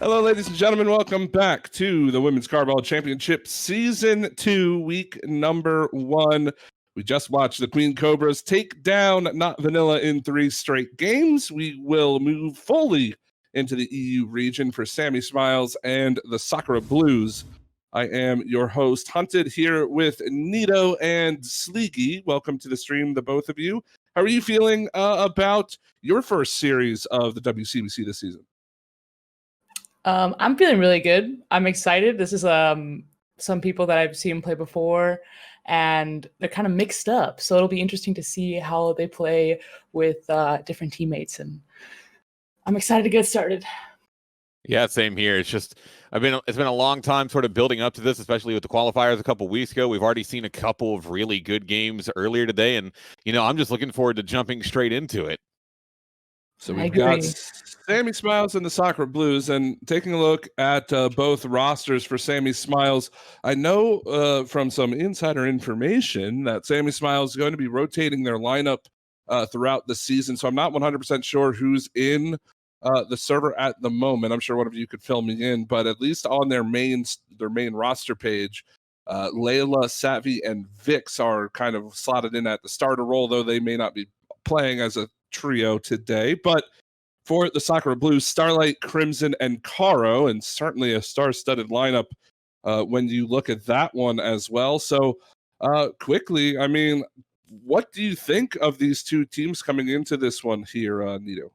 Hello, ladies and gentlemen. Welcome back to the Women's Carball Championship Season 2, week number 1. We just watched the Queen Cobras take down Not Vanilla in 3 straight games. We will move fully into the EU region for Sammie Smiles and the Sakura Blues. I am your host, Hunted, here with Nito and Sleeky. Welcome to the stream, the both of you. How are you feeling about your first series of the WCBC this season? I'm feeling really good. I'm excited. This is some people that I've seen play before, and they're kind of mixed up. So it'll be interesting to see how they play with different teammates, and I'm excited to get started. Yeah, same here. It's been a long time sort of building up to this, especially with the qualifiers a couple weeks ago. We've already seen a couple of really good games earlier today, and I'm just looking forward to jumping straight into it. So we've got Sammie Smiles and the Sakura Blues, and taking a look at both rosters for Sammie Smiles, I know from some insider information that Sammie Smiles is going to be rotating their lineup throughout the season. So I'm not 100% sure who's in the server at the moment. I'm sure one of you could fill me in, but at least on their main roster page, Layla, Savi, and Vix are kind of slotted in at the starter role, though they may not be playing as a trio today. But for the Sakura Blues, Starlight, Crimson, and Caro, and certainly a star-studded lineup when you look at that one as well. So quickly, I mean, what do you think of these two teams coming into this one here, Nito?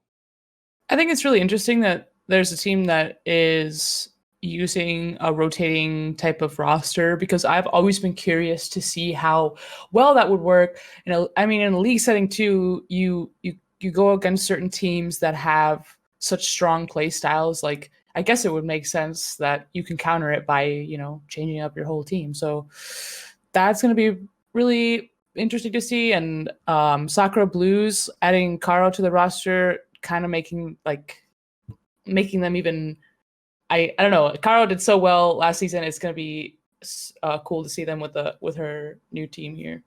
I think it's really interesting that there's a team that is using a rotating type of roster, because I've always been curious to see how well that would work. I mean, in a league setting too, you go against certain teams that have such strong play styles. Like, I guess it would make sense that you can counter it by, changing up your whole team. So that's going to be really interesting to see. And Sakura Blues adding Caro to the roster, kind of making them even, I don't know. Caro did so well last season. It's going to be cool to see them with her new team here.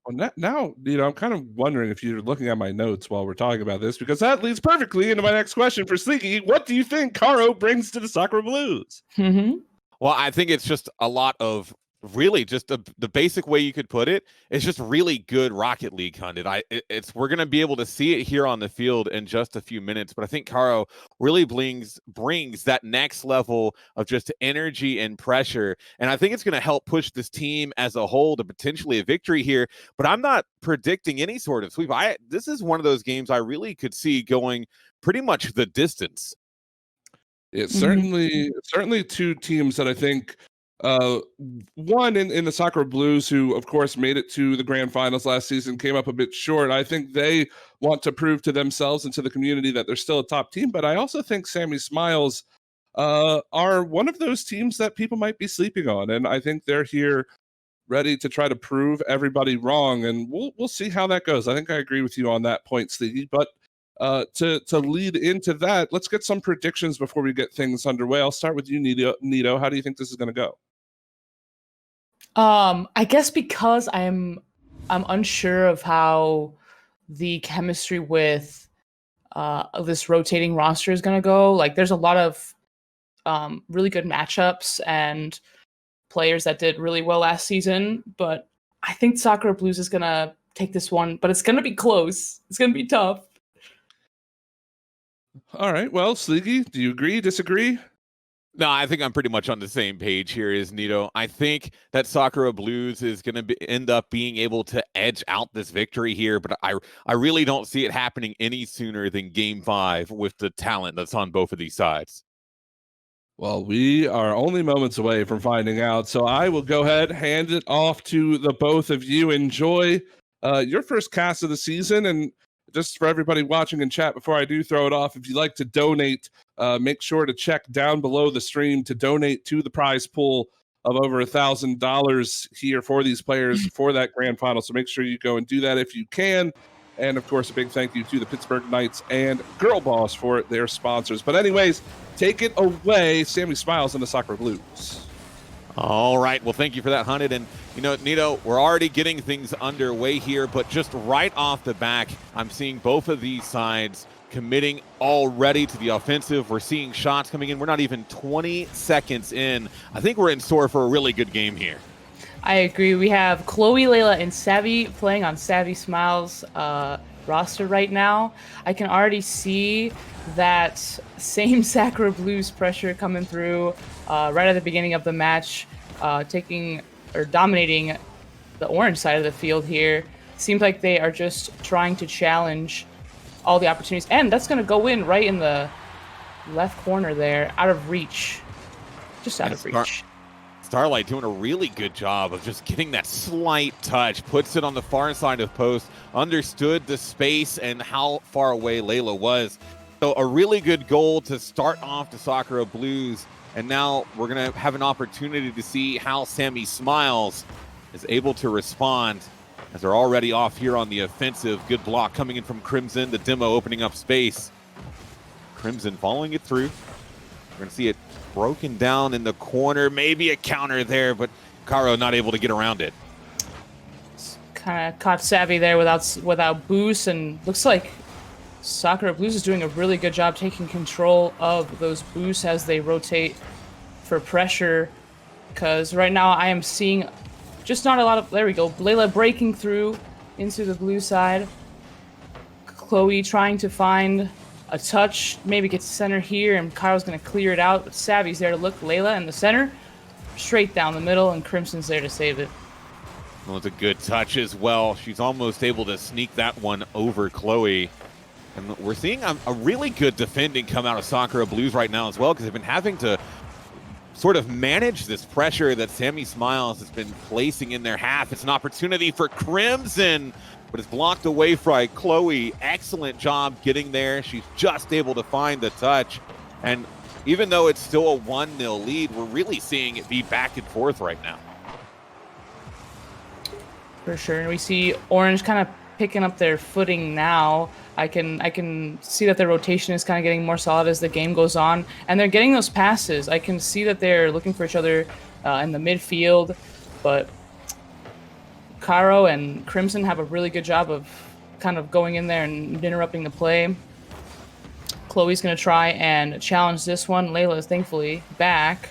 Well, now, I'm kind of wondering if you're looking at my notes while we're talking about this, because that leads perfectly into my next question for Sleeky. What do you think Caro brings to the Sakura Blues? Mm-hmm. Well, I think it's just a lot of really just the basic way you could put it is just really good Rocket League hunted. We're going to be able to see it here on the field in just a few minutes, but I think Caro really brings that next level of just energy and pressure, and I think it's going to help push this team as a whole to potentially a victory here. But I'm not predicting any sort of sweep. This is one of those games I really could see going pretty much the distance. It's certainly two teams that I think one in the Sakura Blues, who of course made it to the grand finals last season, came up a bit short. I think they want to prove to themselves and to the community that they're still a top team, but I also think Sammie Smiles are one of those teams that people might be sleeping on, and I think they're here ready to try to prove everybody wrong, and we'll see how that goes. I think I agree with you on that point, Sleeky, but to lead into that, let's get some predictions before we get things underway. I'll start with you, Nito. How do you think this is going to go? I guess because I'm unsure of how the chemistry with this rotating roster is going to go. Like, there's a lot of really good matchups and players that did really well last season, but I think Sakura Blues is going to take this one, but it's going to be close. It's going to be tough. All right. Well, Sleeky, do you agree, disagree? No, I think I'm pretty much on the same page here as Nito. I think that Sakura Blues is going to end up being able to edge out this victory here, but I really don't see it happening any sooner than Game 5 with the talent that's on both of these sides. Well, we are only moments away from finding out, so I will go ahead, hand it off to the both of you. Enjoy your first cast of the season, and just for everybody watching in chat, before I do throw it off, if you'd like to donate, make sure to check down below the stream to donate to the prize pool of over $1,000 here for these players for that grand final. So make sure you go and do that if you can. And of course, a big thank you to the Pittsburgh Knights and Girl Boss for their sponsors. But anyways, take it away, Sammie Smiles and the Sakura Blues. All right. Well, thank you for that, Hunted. And, Nito, we're already getting things underway here, but just right off the back, I'm seeing both of these sides committing already to the offensive. We're seeing shots coming in. We're not even 20 seconds in. I think we're in store for a really good game here. I agree. We have Chloe, Layla, and Savvy playing on Savvy Smiles roster right now. I can already see that same Sakura Blues pressure coming through right at the beginning of the match, dominating the orange side of the field here. Seems like they are just trying to challenge all the opportunities, and that's going to go in right in the left corner there, out of reach. Just out of reach. Starlight doing a really good job of just getting that slight touch, puts it on the far side of post, understood the space and how far away Layla was. So a really good goal to start off the Sakura Blues, and now we're going to have an opportunity to see how Sammie Smiles is able to respond as they're already off here on the offensive. Good block coming in from Crimson, the demo opening up space. Crimson following it through. We're going to see it broken down in the corner, maybe a counter there, but Caro not able to get around it. Kind of caught Savvy there without boost, and looks like Sakura Blues is doing a really good job taking control of those boosts as they rotate for pressure, because right now I am seeing just not a lot of, there we go, Layla breaking through into the blue side. Chloe trying to find a touch, maybe gets center here, and Kyle's going to clear it out, but Savvy's there to look. Layla in the center, straight down the middle, and Crimson's there to save it. Well, it's a good touch as well. She's almost able to sneak that one over Chloe. And we're seeing a really good defending come out of Sakura Blues right now as well, because they've been having to sort of manage this pressure that Sammie Smiles has been placing in their half. It's an opportunity for Crimson, but it's blocked away by Chloe. Excellent job getting there. She's just able to find the touch. And even though it's still a 1-0 lead, we're really seeing it be back and forth right now. For sure. And we see Orange kind of picking up their footing now. I can see that their rotation is kind of getting more solid as the game goes on, and they're getting those passes. I can see that they're looking for each other in the midfield, but Caro and Crimson have a really good job of kind of going in there and interrupting the play. Chloe's going to try and challenge this one. Layla is thankfully back.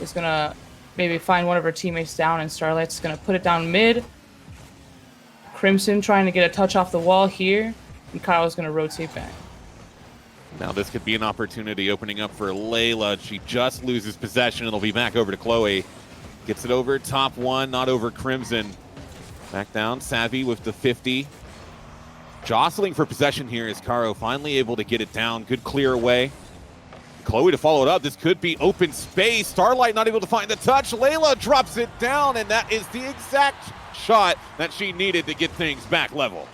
Is going to maybe find one of her teammates down, and Starlight's going to put it down mid. Crimson trying to get a touch off the wall here, and Kyle's going to rotate back. Now this could be an opportunity opening up for Layla. She just loses possession. It'll be back over to Chloe. Gets it over top one, not over Crimson. Back down, Savvy with the 50. Jostling for possession here is Caro finally able to get it down. Good clear away. Chloe to follow it up. This could be open space. Starlight not able to find the touch. Layla drops it down, and that is the exact shot that she needed to get things back level.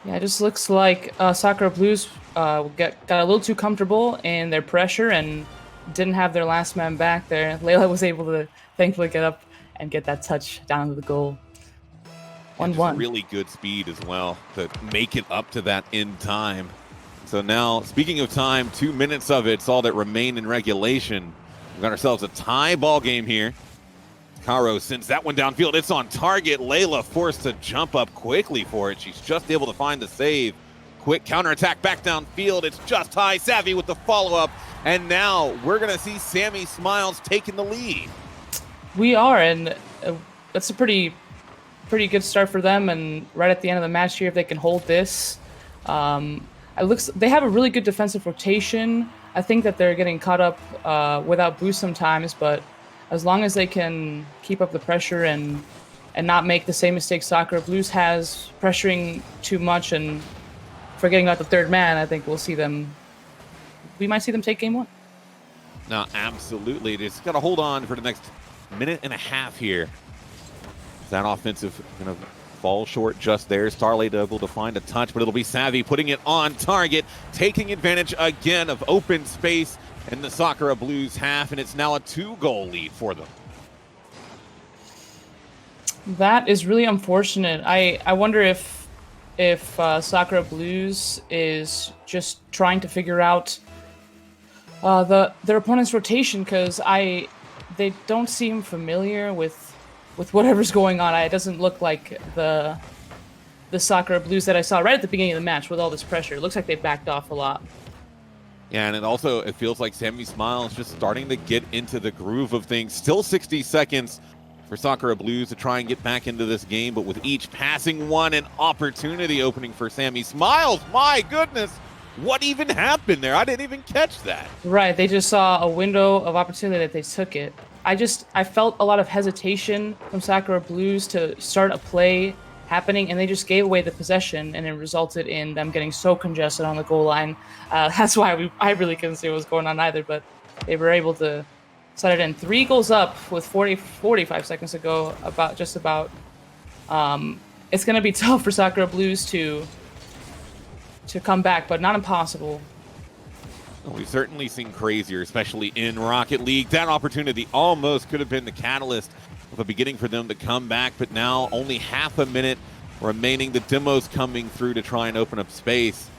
Yeah, it just looks like Sakura Blues got a little too comfortable in their pressure and didn't have their last man back there. Layla was able to thankfully get up and get that touch down to the goal. 1-1. Really good speed as well to make it up to that in time. So now, speaking of time, 2 minutes of it's all that remain in regulation. We've got ourselves a tie ball game here. Caro sends that one downfield. It's on target. Layla forced to jump up quickly for it. She's just able to find the save. Quick counterattack back downfield. It's just high. Savvy with the follow-up. And now we're going to see Sammie Smiles taking the lead. We are, and that's a pretty good start for them. And right at the end of the match here, if they can hold this, they have a really good defensive rotation. I think that they're getting caught up without boost sometimes, but as long as they can keep up the pressure and not make the same mistakes Sakura Blues has, pressuring too much and forgetting about the third man, I think we might see them take game one. No, absolutely. Just got to hold on for the next minute and a half here. That offensive going to fall short just there. Starlight able to find a touch, but it'll be Savvy putting it on target, taking advantage again of open space in the Sakura Blues half, and it's now a 2-goal lead for them. That is really unfortunate. I wonder if Sakura Blues is just trying to figure out their opponent's rotation, because they don't seem familiar with whatever's going on. It doesn't look like the the Sakura Blues that I saw right at the beginning of the match with all this pressure. It looks like they backed off a lot. Yeah, and it feels like Sammie Smiles just starting to get into the groove of things. Still 60 seconds for Sakura Blues to try and get back into this game, but with each passing one, an opportunity opening for Sammie Smiles. My goodness, what even happened there? I didn't even catch that. Right, they just saw a window of opportunity that they took it. I felt a lot of hesitation from Sakura Blues to start a play happening, and they just gave away the possession, and it resulted in them getting so congested on the goal line. That's why I really couldn't see what was going on either, but they were able to set it in. 3 goals up with 45 seconds to go, just about. It's going to be tough for Sakura Blues to come back, but not impossible. We've certainly seen crazier, especially in Rocket League. That opportunity almost could have been the catalyst of a beginning for them to come back, but now only half a minute remaining. The demo's coming through to try and open up space.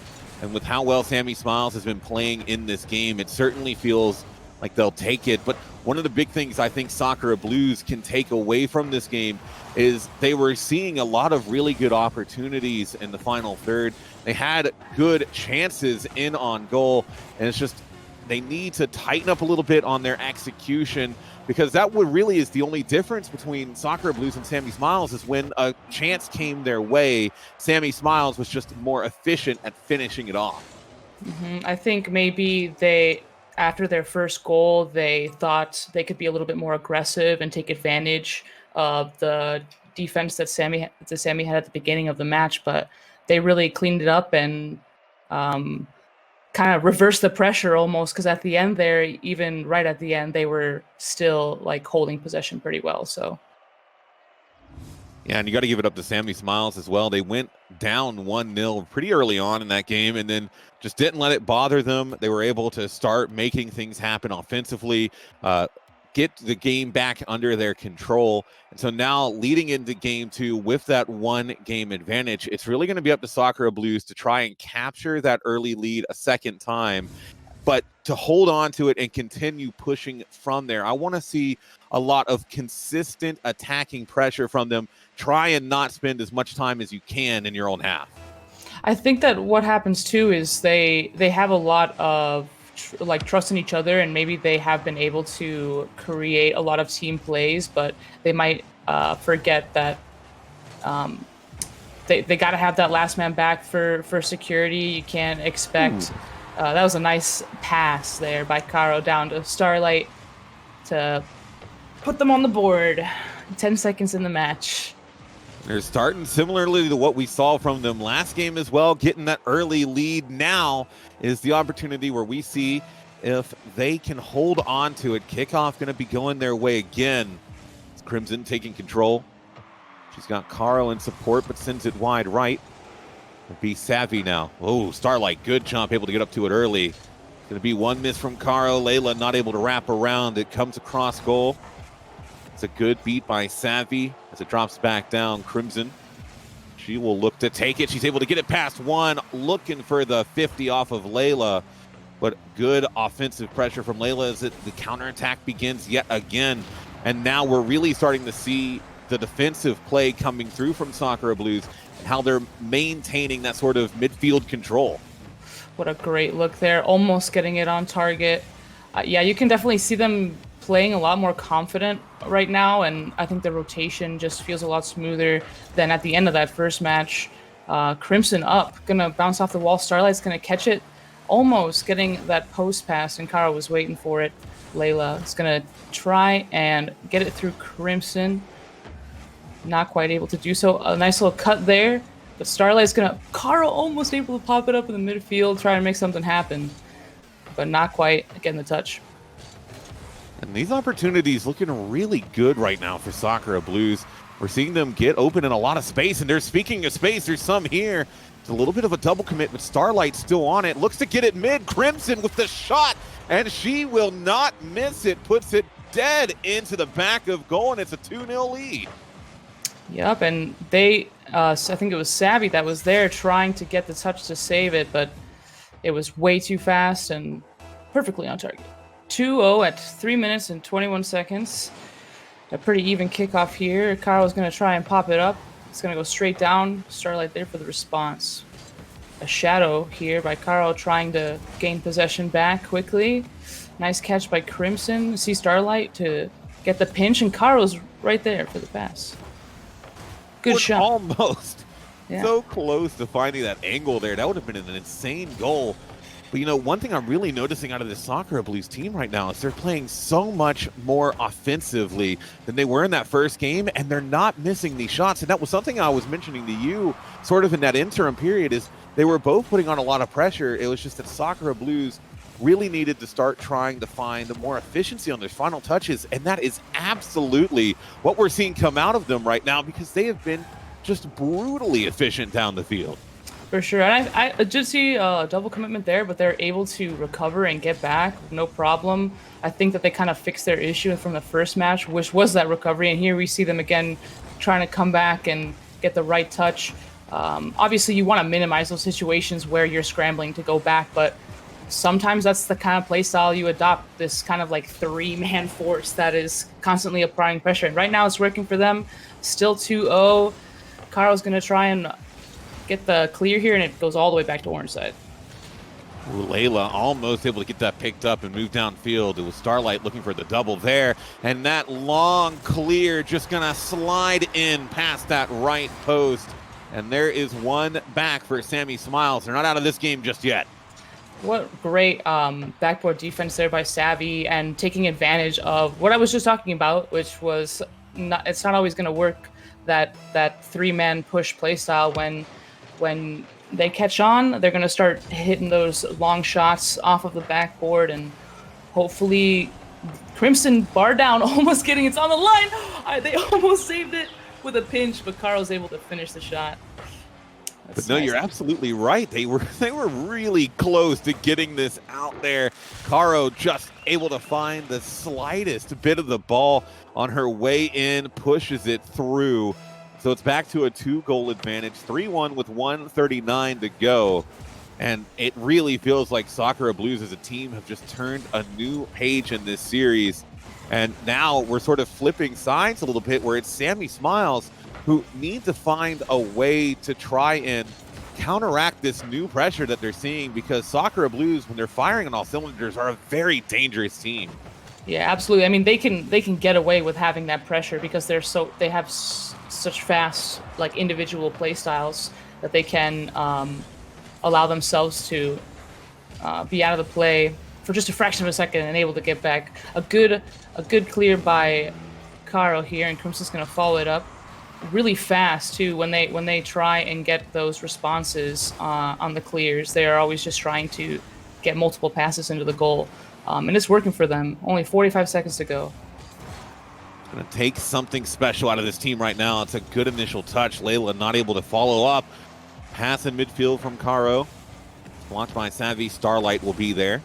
And with how well Sammie Smiles has been playing in this game, it certainly feels like they'll take it. But one of the big things I think Sakura Blues can take away from this game is they were seeing a lot of really good opportunities in the final third. They had good chances in on goal, and it's just they need to tighten up a little bit on their execution, because that really is the only difference between Sakura Blues and Sammie Smiles, is when a chance came their way, Sammie Smiles was just more efficient at finishing it off. I think maybe after their first goal, they thought they could be a little bit more aggressive and take advantage of the defense that Sammie had at the beginning of the match, but they really cleaned it up and kind of reversed the pressure almost, because at the end there, even right at the end, they were still like holding possession pretty well. So yeah, and you got to give it up to Sammie Smiles as well. They went down 1-0 pretty early on in that game, and then just didn't let it bother them. They were able to start making things happen offensively, get the game back under their control. And so now leading into game 2 with that 1-game advantage, it's really going to be up to Sakura Blues to try and capture that early lead a second time, but to hold on to it and continue pushing from there. I want to see a lot of consistent attacking pressure from them. Try and not spend as much time as you can in your own half. I think that what happens too is they have a lot of trust in each other, and maybe they have been able to create a lot of team plays, but they might forget that they got to have that last man back for security. You can't expect that was a nice pass there by Caro down to Starlight to put them on the board. 10 seconds in the match. They're starting similarly to what we saw from them last game as well, getting that early lead. Now is the opportunity where we see if they can hold on to it. Kickoff going to be going their way again. It's Crimson taking control. She's got Caro in support, but sends it wide right. It'll be Savvy now. Oh, Starlight, good jump, able to get up to it early. Going to be one miss from Caro. Layla not able to wrap around. It comes across goal. It's a good beat by Savvy as it drops back down. Crimson, she will look to take it. She's able to get it past one, looking for the 50 off of Layla. But good offensive pressure from Layla as the counterattack begins yet again. And now we're really starting to see the defensive play coming through from Sakura Blues and how they're maintaining that sort of midfield control. What a great look there. Almost getting it on target. Yeah, you can definitely see them playing a lot more confident right now, and I think the rotation just feels a lot smoother than at the end of that first match. Crimson up, gonna bounce off the wall. Starlight's gonna catch it, almost getting that post pass, and Caro was waiting for it. Layla is gonna try and get it through Crimson. Not quite able to do so. A nice little cut there, but Starlight's gonna... Caro almost able to pop it up in the midfield, try and make something happen, but not quite getting the touch. And these opportunities looking really good right now for Sakura Blues. We're seeing them get open in a lot of space, and speaking of space, there's some here. It's a little bit of a double commit, but Starlight still on it. Looks to get it mid. Crimson with the shot, and she will not miss it. Puts it dead into the back of goal, and it's a 2-0 lead. Yep, and they, I think it was Savvy that was there trying to get the touch to save it, but it was way too fast and perfectly on target. 2-0 at 3 minutes and 21 seconds. A pretty even kickoff here. Caro's going to try and pop it up. It's going to go straight down. Starlight there for the response. A shadow here by Caro trying to gain possession back quickly. Nice catch by Crimson. See Starlight to get the pinch, and Caro's right there for the pass. Good shot. Almost. Yeah. So close to finding that angle there. That would have been an insane goal. But, you know, one thing I'm really noticing out of this Sakura Blues team right now is they're playing so much more offensively than they were in that first game, and they're not missing these shots. And that was something I was mentioning to you sort of in that interim period is they were both putting on a lot of pressure. It was just that Sakura Blues really needed to start trying to find more efficiency on their final touches, and that is absolutely what we're seeing come out of them right now because they have been just brutally efficient down the field. For sure. And I did see a double commitment there, but they're able to recover and get back with no problem. I think that they kind of fixed their issue from the first match, which was that recovery. And here we see them again trying to come back and get the right touch. Obviously, you want to minimize those situations where you're scrambling to go back, but sometimes that's the kind of play style you adopt, this kind of like three-man force that is constantly applying pressure. And right now it's working for them. Still 2-0. Caro's going to try and get the clear here, and it goes all the way back to orange side. Layla almost able to get that picked up and move downfield. It was Starlight looking for the double there, and that long clear just gonna slide in past that right post. And there is one back for Sammie Smiles. They're not out of this game just yet. What great backboard defense there by Savvy, and taking advantage of what I was just talking about, which was it's not always going to work, that three-man push play style. When they catch on, they're going to start hitting those long shots off of the backboard, and hopefully Crimson bar down, almost getting it's on the line. They almost saved it with a pinch, but Caro's able to finish the shot. But no, you're absolutely right. They were really close to getting this out there. Caro just able to find the slightest bit of the ball on her way in, pushes it through. So it's back to a 2-goal advantage, 3-1 with 1:39 to go. And it really feels like Sakura Blues as a team have just turned a new page in this series. And now we're sort of flipping sides a little bit where it's Sammie Smiles who need to find a way to try and counteract this new pressure that they're seeing, because Sakura Blues, when they're firing on all cylinders, are a very dangerous team. Yeah, absolutely. I mean, they can get away with having that pressure because they have such fast, like, individual play styles that they can allow themselves to be out of the play for just a fraction of a second and able to get back. A good clear by Caro here, and Crimson's going to follow it up really fast too. When they try and get those responses on the clears, they are always just trying to get multiple passes into the goal, and it's working for them. Only 45 seconds to go. It's going to take something special out of this team right now. It's a good initial touch. Layla not able to follow up. Pass in midfield from Caro. Blocked by Savvy. Starlight will be there.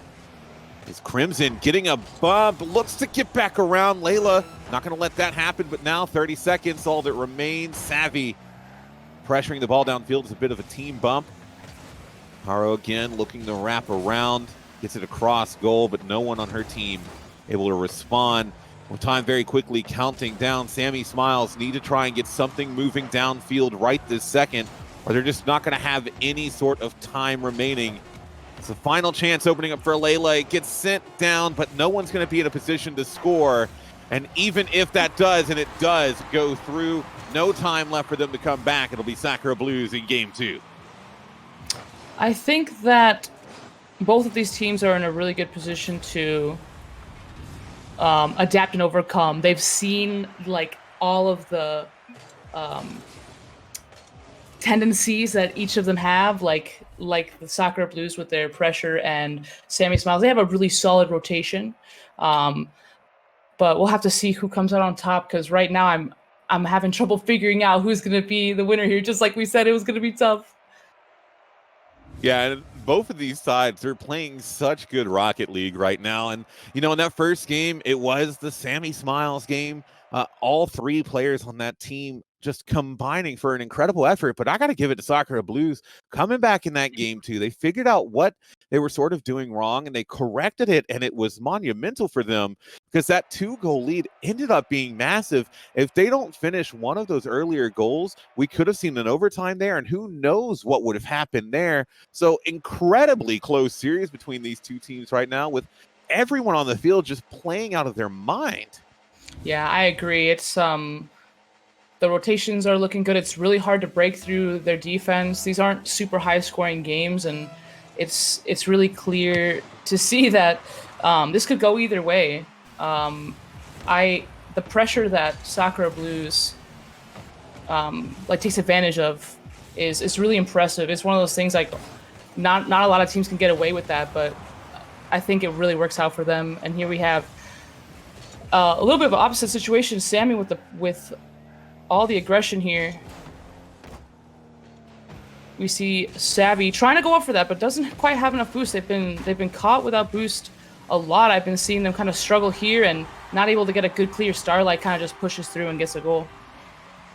Is Crimson getting a bump, looks to get back around. Layla not going to let that happen, but now 30 seconds, all that remains. Savvy pressuring the ball downfield is a bit of a team bump. Caro again looking to wrap around, gets it across goal, but no one on her team able to respond. With time very quickly counting down, Sammie Smiles need to try and get something moving downfield right this second, or they're just not going to have any sort of time remaining. It's a final chance opening up for Layla. It gets sent down, but no one's going to be in a position to score. And even if that does, and it does go through, no time left for them to come back. It'll be Sakura Blues in game 2. I think that both of these teams are in a really good position to adapt and overcome. They've seen like all of the tendencies that each of them have, like the Sakura Blues with their pressure and Sammie Smiles. They have a really solid rotation, but we'll have to see who comes out on top, because right now I'm having trouble figuring out who's going to be the winner here. Just like we said, it was going to be tough. Yeah, and both of these sides, they're playing such good Rocket League right now. And, you know, in that first game, it was the Sammie Smiles game. All three players on that team just combining for an incredible effort. But I got to give it to Sakura Blues coming back in that game too. They figured out what they were sort of doing wrong and they corrected it, and it was monumental for them because that 2-goal lead ended up being massive. If they don't finish one of those earlier goals, we could have seen an overtime there, and who knows what would have happened there. So incredibly close series between these two teams right now, with everyone on the field just playing out of their mind. Yeah, I agree. It's the rotations are looking good. It's really hard to break through their defense. These aren't super high-scoring games, and it's really clear to see that this could go either way. The pressure that Sakura Blues takes advantage of is really impressive. It's one of those things like not a lot of teams can get away with that, but I think it really works out for them. And here we have a little bit of an opposite situation. Sammie with all the aggression here. We see Sammie trying to go up for that, but doesn't quite have enough boost. They've been caught without boost a lot. I've been seeing them kind of struggle here and not able to get a good clear. Starlight kind of just pushes through and gets a goal.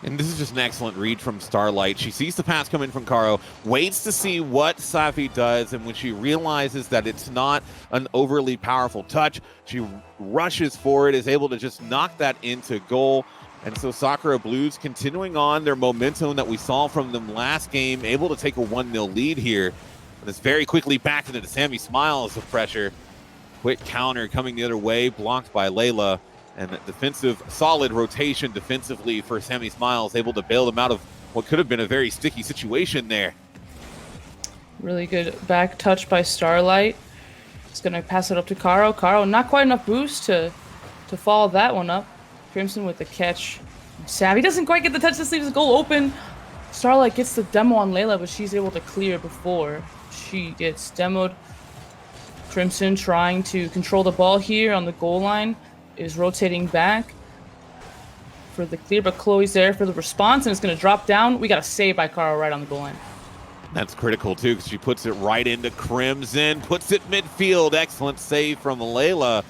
And this is just an excellent read from Starlight. She sees the pass come in from Caro, waits to see what Safi does, and when she realizes that it's not an overly powerful touch, she rushes forward, is able to just knock that into goal. And so Sakura Blues continuing on their momentum that we saw from them last game, able to take a 1-0 lead here. And it's very quickly back into the Sammie Smiles of pressure. Quick counter coming the other way, blocked by Layla. And defensive, solid rotation defensively for Sammie Smiles, able to bail them out of what could have been a very sticky situation there. Really good back touch by Starlight. It's going to pass it up to Caro. Caro, not quite enough boost to follow that one up. Crimson with the catch. Sammie doesn't quite get the touch. This leaves the goal open. Starlight gets the demo on Layla, but she's able to clear before she gets demoed. Crimson trying to control the ball here on the goal line. Is rotating back for the clear, but Chloe's there for the response, and it's going to drop down. We got a save by Caro right on the goal line. That's critical, too, because she puts it right into Crimson, puts it midfield. Excellent save from Layla.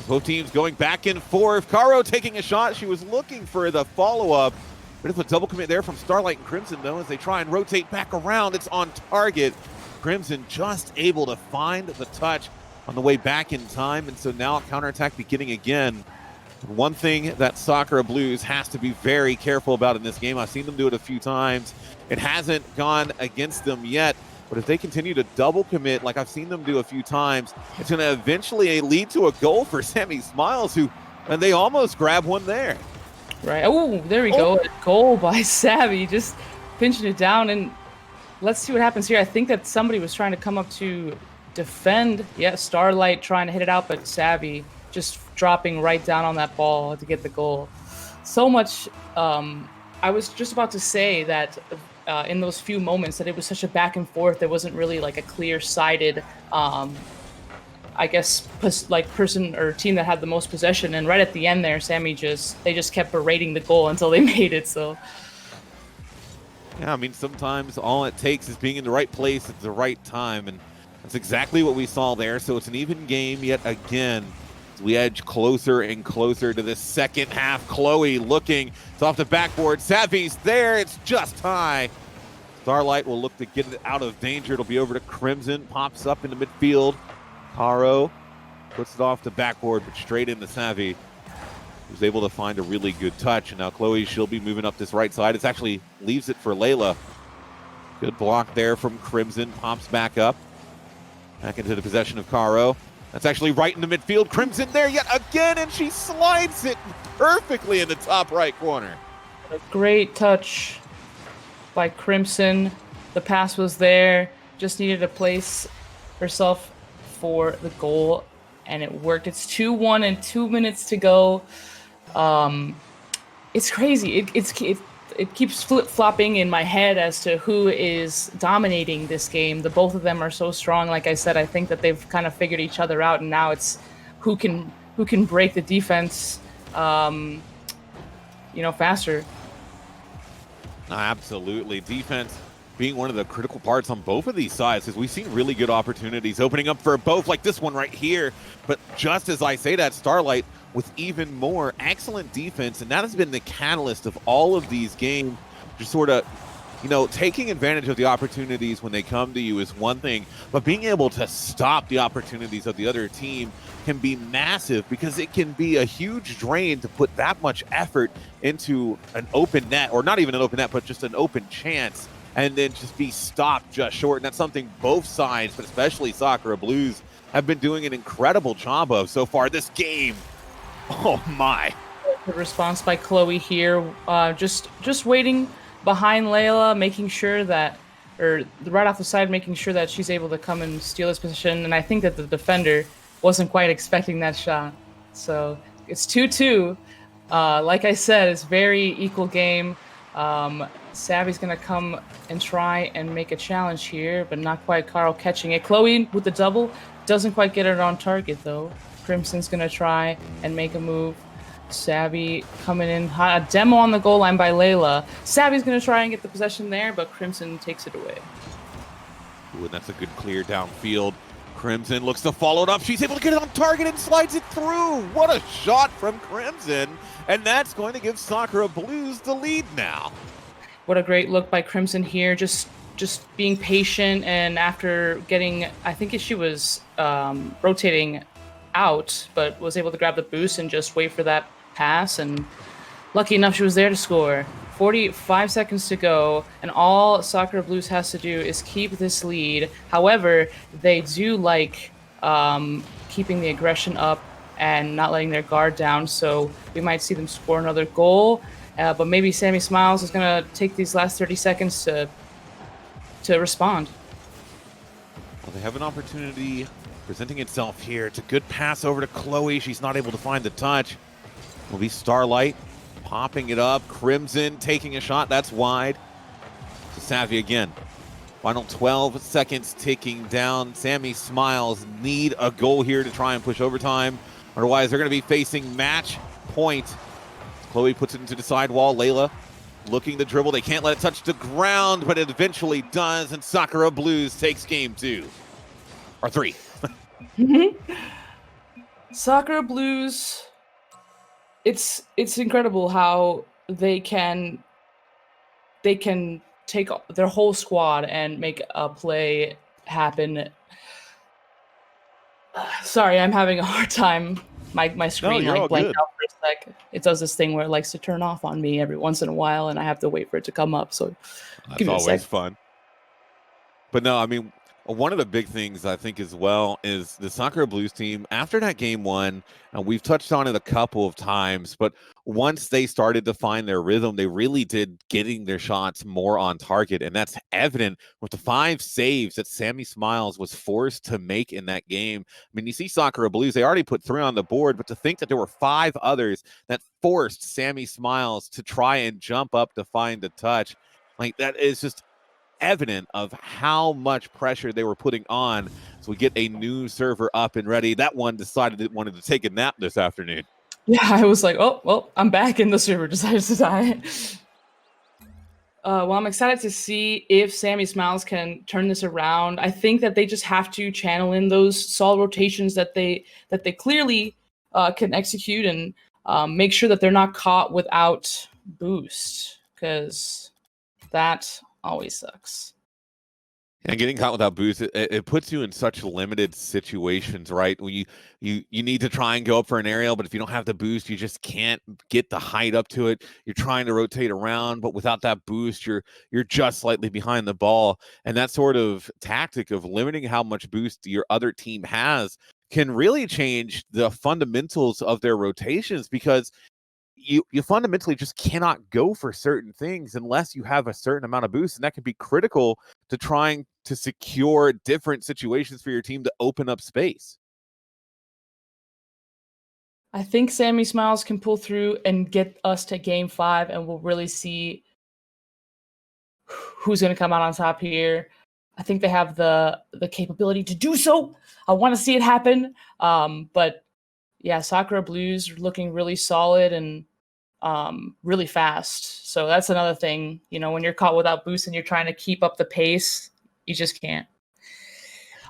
Both teams going back and forth. Caro taking a shot. She was looking for the follow-up. But it's a double commit there from Starlight and Crimson, though, as they try and rotate back around. It's on target. Crimson just able to find the touch on the way back in time, and so now a counterattack beginning again. One thing that Sakura Blues has to be very careful about in this game, I've seen them do it a few times. It hasn't gone against them yet, but if they continue to double commit like I've seen them do a few times, it's going to eventually lead to a goal for Sammie Smiles, and they almost grab one there. Right. Oh, there we go. A goal by Sammie, just pinching it down, and let's see what happens here. I think that somebody was trying to come up to defend. Yeah, Starlight trying to hit it out, but Sammie just dropping right down on that ball to get the goal. So much. I was just about to say that in those few moments that it was such a back and forth. There wasn't really like a clear-sided, I guess, person or team that had the most possession. And right at the end there, Sammie they just kept berating the goal until they made it. So. Yeah, I mean, sometimes all it takes is being in the right place at the right time, and that's exactly what we saw there. So it's an even game yet again. As we edge closer and closer to the second half. Chloe looking. It's off the backboard. Savi's there. It's just high. Starlight will look to get it out of danger. It'll be over to Crimson. Pops up into midfield. Caro puts it off the backboard, but straight into Savi, who's able to find a really good touch. And now Chloe, she'll be moving up this right side. It actually leaves it for Layla. Good block there from Crimson. Pops back up. Back into the possession of Caro. That's actually right in the midfield. Crimson there yet again, and she slides it perfectly in the top right corner. A great touch by Crimson. The pass was there. Just needed to place herself for the goal, and it worked. It's 2-1 and 2 minutes to go. It's crazy. It keeps flip-flopping in my head as to who is dominating this game. The both of them are so strong. Like I said, I think that they've kind of figured each other out, and now it's who can break the defense, faster. Absolutely. Defense being one of the critical parts on both of these sides, because we've seen really good opportunities opening up for both, like this one right here. But just as I say that, Starlight with even more excellent defense, and that has been the catalyst of all of these games. Just sort of, taking advantage of the opportunities when they come to you is one thing, but being able to stop the opportunities of the other team can be massive, because it can be a huge drain to put that much effort into an open net, or not even an open net, but just an open chance, and then just be stopped just short. And that's something both sides, but especially Sakura Blues, have been doing an incredible job of so far this game. Oh my. The response by Chloe here, just waiting behind Layla, making sure that, or right off the side, making sure that she's able to come and steal this position. And I think that the defender wasn't quite expecting that shot. So it's 2-2. Like I said, it's very equal game. Savvy's going to come and try and make a challenge here, but not quite. Carl catching it. Chloe with the double doesn't quite get it on target, though. Crimson's going to try and make a move. Sammie coming in hot. A demo on the goal line by Layla. Savvy's going to try and get the possession there, but Crimson takes it away. Ooh, and that's a good clear downfield. Crimson looks to follow it up. She's able to get it on target and slides it through. What a shot from Crimson. And that's going to give Sakura Blues the lead now. What a great look by Crimson here. Just being patient, and after getting, I think she was rotating out, but was able to grab the boost and just wait for that pass, and lucky enough she was there to score. 45 seconds to go, and all Sakura Blues has to do is keep this lead. However, they do like keeping the aggression up and not letting their guard down, so we might see them score another goal, but maybe Sammie Smiles is going to take these last 30 seconds to respond. Well, they have an opportunity presenting itself here. It's a good pass over to Chloe. She's not able to find the touch. Will be Starlight popping it up. Crimson taking a shot. That's wide. To Sammie again. Final 12 seconds ticking down. Sammie Smiles need a goal here to try and push overtime. Otherwise, they're going to be facing match point. Chloe puts it into the sidewall. Layla looking to dribble. They can't let it touch the ground, but it eventually does. And Sakura Blues takes game 2. Or 3. Sakura Blues, it's incredible how they can take their whole squad and make a play happen. Sorry, I'm having a hard time. My screen blanked out for a sec. It does this thing where it likes to turn off on me every once in a while, and I have to wait for it to come up. So that's always fun. But no, I mean, one of the big things I think as well is the Sakura Blues team, after that game 1, and we've touched on it a couple of times, but once they started to find their rhythm, they really did getting their shots more on target. And that's evident with the 5 saves that Sammie Smiles was forced to make in that game. I mean, you see Sakura Blues, they already put 3 on the board, but to think that there were 5 others that forced Sammie Smiles to try and jump up to find the touch, like, that is just evident of how much pressure they were putting on. So we get a new server up and ready. That one decided it wanted to take a nap this afternoon. Yeah, I was like, oh, well, I'm back, and the server decided to die. Well, I'm excited to see if Sammie Smiles can turn this around. I think that they just have to channel in those solid rotations that they clearly can execute, and make sure that they're not caught without boost, because that always sucks. And getting caught without boost, it puts you in such limited situations, right? When you need to try and go up for an aerial, but if you don't have the boost, you just can't get the height up to it. You're trying to rotate around, but without that boost, you're just slightly behind the ball. And that sort of tactic of limiting how much boost your other team has can really change the fundamentals of their rotations, because you fundamentally just cannot go for certain things unless you have a certain amount of boost, and that can be critical to trying to secure different situations for your team to open up space. I think Sammie Smiles can pull through and get us to game 5, and we'll really see who's going to come out on top here. I think they have the capability to do so. I want to see it happen. But yeah, Sakura Blues are looking really solid and really fast. So that's another thing, when you're caught without boost and you're trying to keep up the pace, you just can't.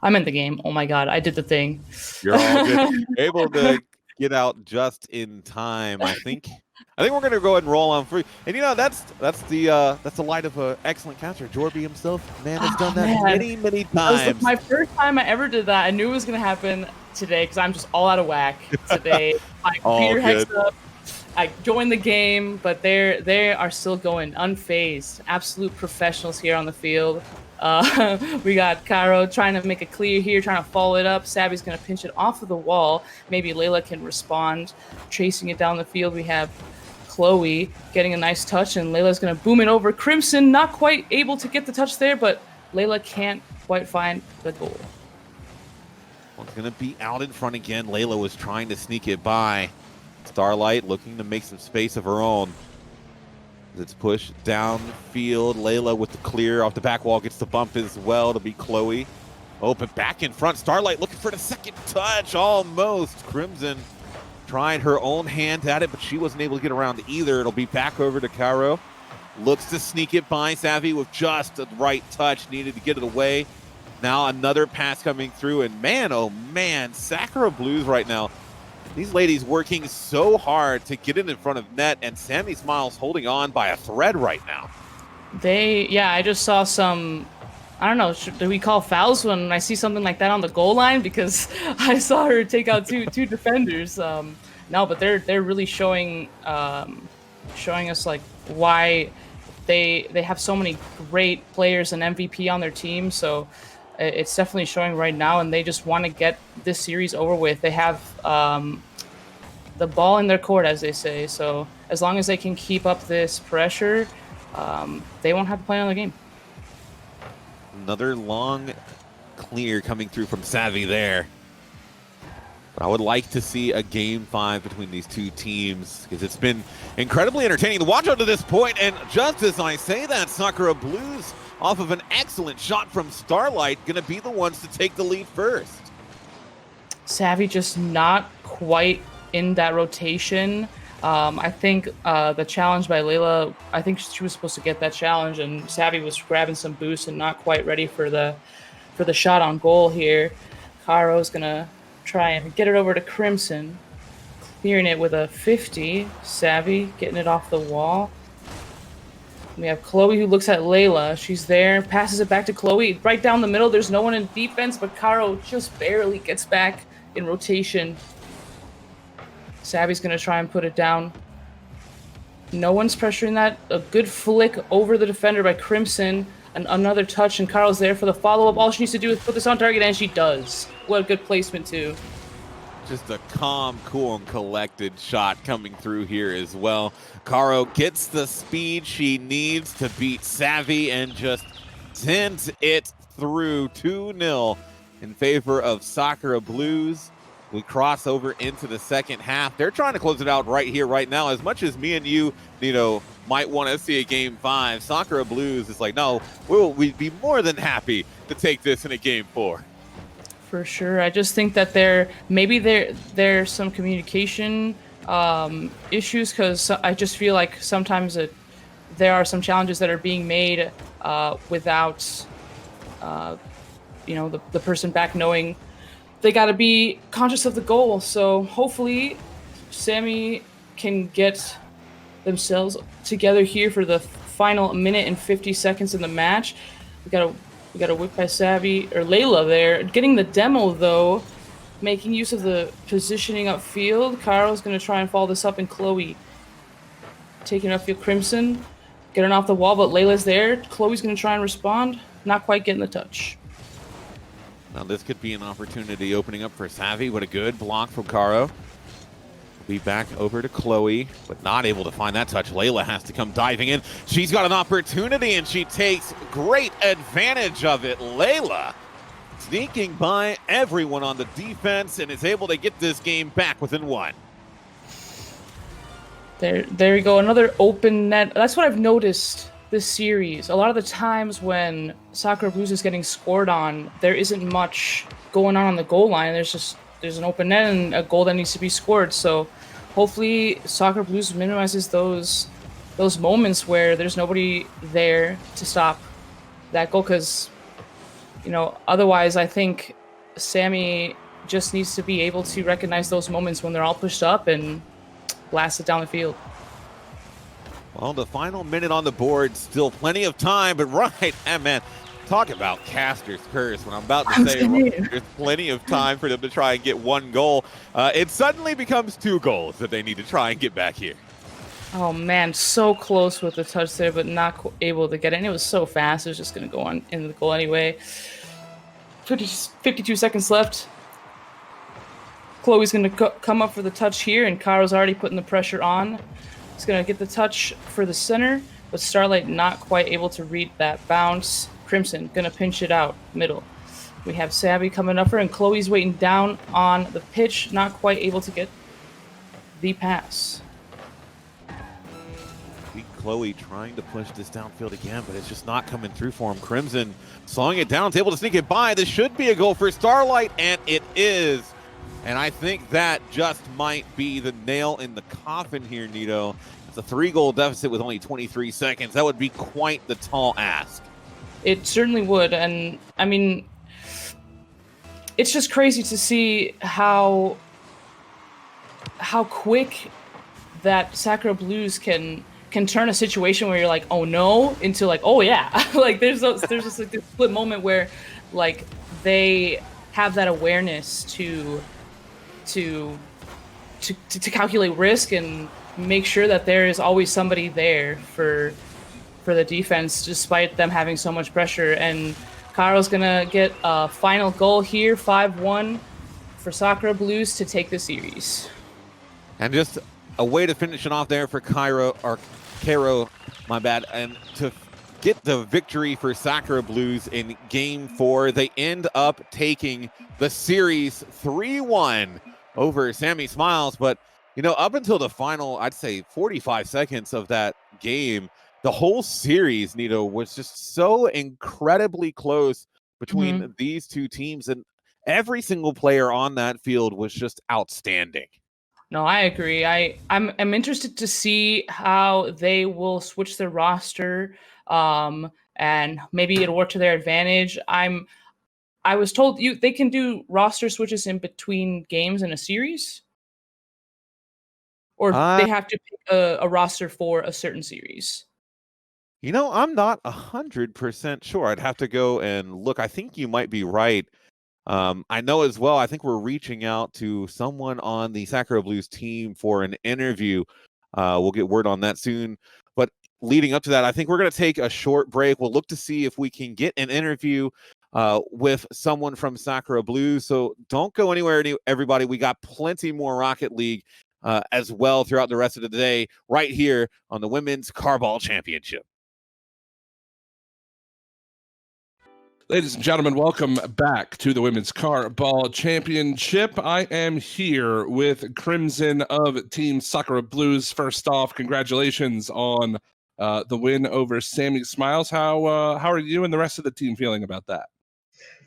I'm in the game. Oh my God, I did the thing. You're all good. Able to get out just in time. I think we're gonna go ahead and roll on free. And that's the light of an excellent catcher. Jorby himself, has done that many times. That was my first time I ever did that. I knew it was gonna happen today because I'm just all out of whack today. My computer heads up. I joined the game, but they are still going unfazed. Absolute professionals here on the field. We got Cairo trying to make a clear here, trying to follow it up. Sammie's going to pinch it off of the wall. Maybe Layla can respond, chasing it down the field. We have Chloe getting a nice touch, and Layla's going to boom it over. Crimson not quite able to get the touch there, but Layla can't quite find the goal. Well, it's going to be out in front again. Layla was trying to sneak it by. Starlight looking to make some space of her own. It's pushed downfield. Layla with the clear off the back wall gets the bump as well to be Chloe. Open back in front. Starlight looking for the second touch. Almost. Crimson trying her own hand at it, but she wasn't able to get around either. It'll be back over to Cairo. Looks to sneak it by Sammie with just the right touch. Needed to get it away. Now another pass coming through. And man, oh man, Sakura Blues right now. These ladies working so hard to get it in front of net, and Sammie Smiles holding on by a thread right now. I just saw some, I don't know, do we call fouls when I see something like that on the goal line? Because I saw her take out two defenders. No, but they're really showing us like why they have so many great players and MVP on their team. So it's definitely showing right now, and they just want to get this series over with. They have the ball in their court, as they say. So as long as they can keep up this pressure, they won't have to play another game. Another long clear coming through from Sammie there. But I would like to see a game 5 between these two teams because it's been incredibly entertaining to watch up to this point. And just as I say that, Sakura Blues, off of an excellent shot from Starlight, going to be the ones to take the lead first. Sammie just not quite in that rotation. I think the challenge by Layla, I think she was supposed to get that challenge, and Sammie was grabbing some boost and not quite ready for the shot on goal here. Cairo's gonna try and get it over to Crimson, clearing it with a 50. Sammie getting it off the wall. We have Chloe who looks at Layla. She's there, passes it back to Chloe. Right down the middle, there's no one in defense, but Cairo just barely gets back in rotation. Sammie's going to try and put it down. No one's pressuring that. A good flick over the defender by Crimson. And another touch, and Cairo's there for the follow-up. All she needs to do is put this on target, and she does. What a good placement, too. Just a calm, cool, and collected shot coming through here as well. Cairo gets the speed she needs to beat Sammie and just sends it through 2-0 in favor of Sakura Blues. We cross over into the second half. They're trying to close it out right here, right now. As much as me and you, might want to see a game 5, Sakura Blues is like, no, we'd be more than happy to take this in a game 4. For sure. I just think that there's some communication issues, because I just feel like sometimes there are some challenges that are being made without the person back knowing they got to be conscious of the goal. So hopefully Sammie can get themselves together here for the final minute and 50 seconds in the match. We got a whip by Layla there. Getting the demo, though, making use of the positioning upfield. Cairo's going to try and follow this up, and Chloe taking upfield. Crimson getting off the wall, but Layla's there. Chloe's going to try and respond. Not quite getting the touch. Now this could be an opportunity opening up for Sammie. What a good block from Cairo. Be back over to Chloe, but not able to find that touch. Layla has to come diving in. She's got an opportunity, and she takes great advantage of it. Layla sneaking by everyone on the defense and is able to get this game back within 1. There you go. Another open net. That's what I've noticed this series. A lot of the times when Sakura Blues is getting scored on, there isn't much going on the goal line. There's an open net and a goal that needs to be scored. So hopefully Sakura Blues minimizes those moments where there's nobody there to stop that goal, because otherwise I think Sammie just needs to be able to recognize those moments when they're all pushed up and blast it down the field. Well, the final minute on the board, still plenty of time, but right, man, talk about caster's curse. When I'm about to say there's plenty of time for them to try and get one goal, it suddenly becomes 2 goals that they need to try and get back here. Oh man, so close with the touch there, but not able to get it. And it was so fast, it was just going to go on into the goal anyway. 52 seconds left. Chloe's going to come up for the touch here, and Cairo's already putting the pressure on. He's going to get the touch for the center, but Starlight not quite able to read that bounce. Crimson going to pinch it out, middle. We have Sammie coming up for, and Chloe's waiting down on the pitch, not quite able to get the pass. Chloe trying to push this downfield again, but it's just not coming through for him. Crimson slowing it down, is able to sneak it by. This should be a goal for Starlight, and it is. And I think that just might be the nail in the coffin here, Nito. It's a 3-goal deficit with only 23 seconds. That would be quite the tall ask. It certainly would, and I mean, it's just crazy to see how quick that Sakura Blues can turn a situation where you're like, oh no, into like, oh yeah. Like there's just like this split moment where like they have that awareness to calculate risk and make sure that there is always somebody there for the defense, despite them having so much pressure. And Cairo's gonna get a final goal here, 5-1 for Sakura Blues to take the series. And just a way to finish it off there for Cairo, my bad, and to get the victory for Sakura Blues in Game 4. They end up taking the series 3-1 over Sammie Smiles. But, you know, up until the final, I'd say 45 seconds of that game, the whole series, Nito, was just so incredibly close between these two teams. And every single player on that field was just outstanding. No, I agree. I'm interested to see how they will switch their roster, and maybe it'll work to their advantage. I was told they can do roster switches in between games in a series, or they have to pick a roster for a certain series. You know, I'm not 100% sure. I'd have to go and look. I think you might be right. I know as well, I think we're reaching out to someone on the Sakura Blues team for an interview. We'll get word on that soon. But leading up to that, I think we're going to take a short break. We'll look to see if we can get an interview with someone from Sakura Blues. So don't go anywhere, everybody. We got plenty more Rocket League as well throughout the rest of the day right here on the Women's Carball Championship. Ladies and gentlemen, welcome back to the Women's Carball Championship. I am here with Crimson of Team Sakura Blues. First off, congratulations on the win over Sammie Smiles. How are you and the rest of the team feeling about that?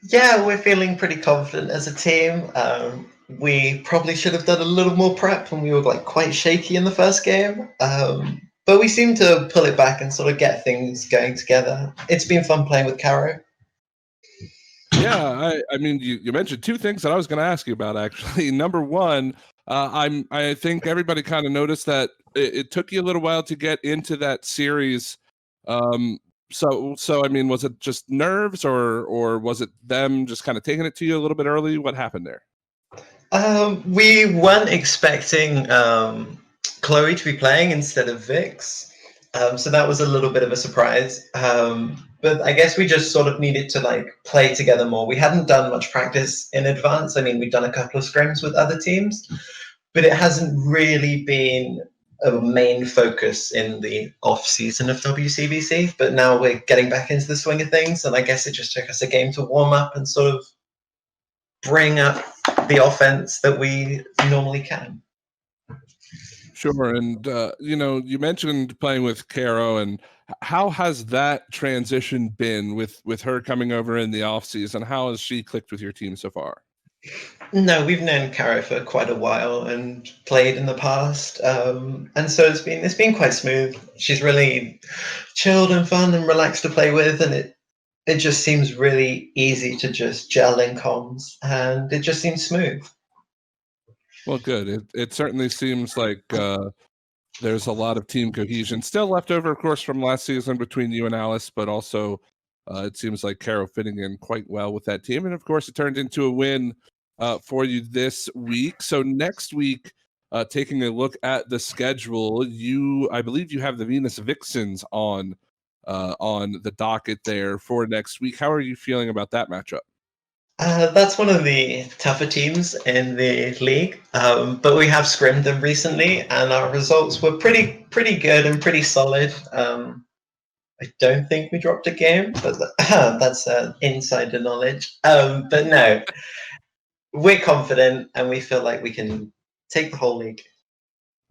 Yeah, we're feeling pretty confident as a team. We probably should have done a little more prep when we were quite shaky in the first game. But we seem to pull it back and sort of get things going together. It's been fun playing with Cairo. Yeah, I mean, you mentioned two things that I was going to ask you about, actually. Number one, I think everybody kind of noticed that it took you a little while to get into that series. So I mean, was it just nerves, or was it them just kind of taking it to you a little bit early? What happened there? We weren't expecting Chloe to be playing instead of Vix. So that was a little bit of a surprise. But I guess we just sort of needed to play together more. We hadn't done much practice in advance. I mean, we'd done a couple of scrims with other teams, but it hasn't really been a main focus in the off season of WCBC. But now we're getting back into the swing of things, and I guess it just took us a game to warm up and sort of bring up the offense that we normally can. Sure, and you mentioned playing with Caro, and how has that transition been with her coming over in the off season? How has she clicked with your team so far? No, we've known Caro for quite a while and played in the past, and so it's been quite smooth. She's really chilled and fun and relaxed to play with, and it just seems really easy to just gel in comms, and it just seems smooth. Well, good. It certainly seems like there's a lot of team cohesion still left over, of course, from last season between you and Alice, but also it seems like Caro fitting in quite well with that team. And of course, it turned into a win for you this week. So next week, taking a look at the schedule, I believe you have the Venus Vixens on the docket there for next week. How are you feeling about that matchup? That's one of the tougher teams in the league, but we have scrimmed them recently, and our results were pretty good and pretty solid. I don't think we dropped a game, but that's insider knowledge. But no, we're confident, and we feel like we can take the whole league.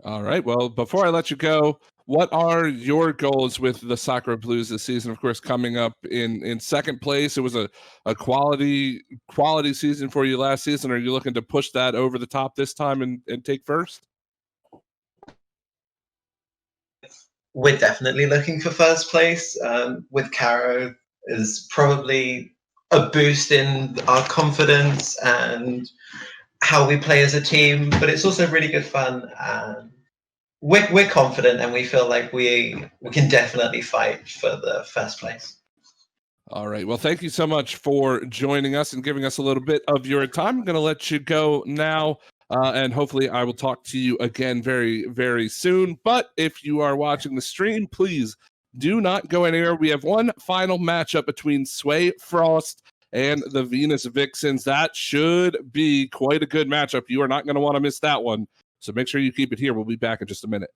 All right. Well, before I let you go, what are your goals with the Sakura Blues this season? Of course, coming up in second place. It was a quality season for you last season. Are you looking to push that over the top this time and take first? We're definitely looking for first place. With Caro is probably a boost in our confidence and how we play as a team, but it's also really good fun. And we're confident, and we feel like we can definitely fight for the first place. All right. Well, thank you so much for joining us and giving us a little bit of your time. I'm going to let you go now, and hopefully I will talk to you again very, very soon. But if you are watching the stream, please do not go anywhere. We have one final matchup between Sway Frost and the Venus Vixens. That should be quite a good matchup. You are not going to want to miss that one. So make sure you keep it here. We'll be back in just a minute.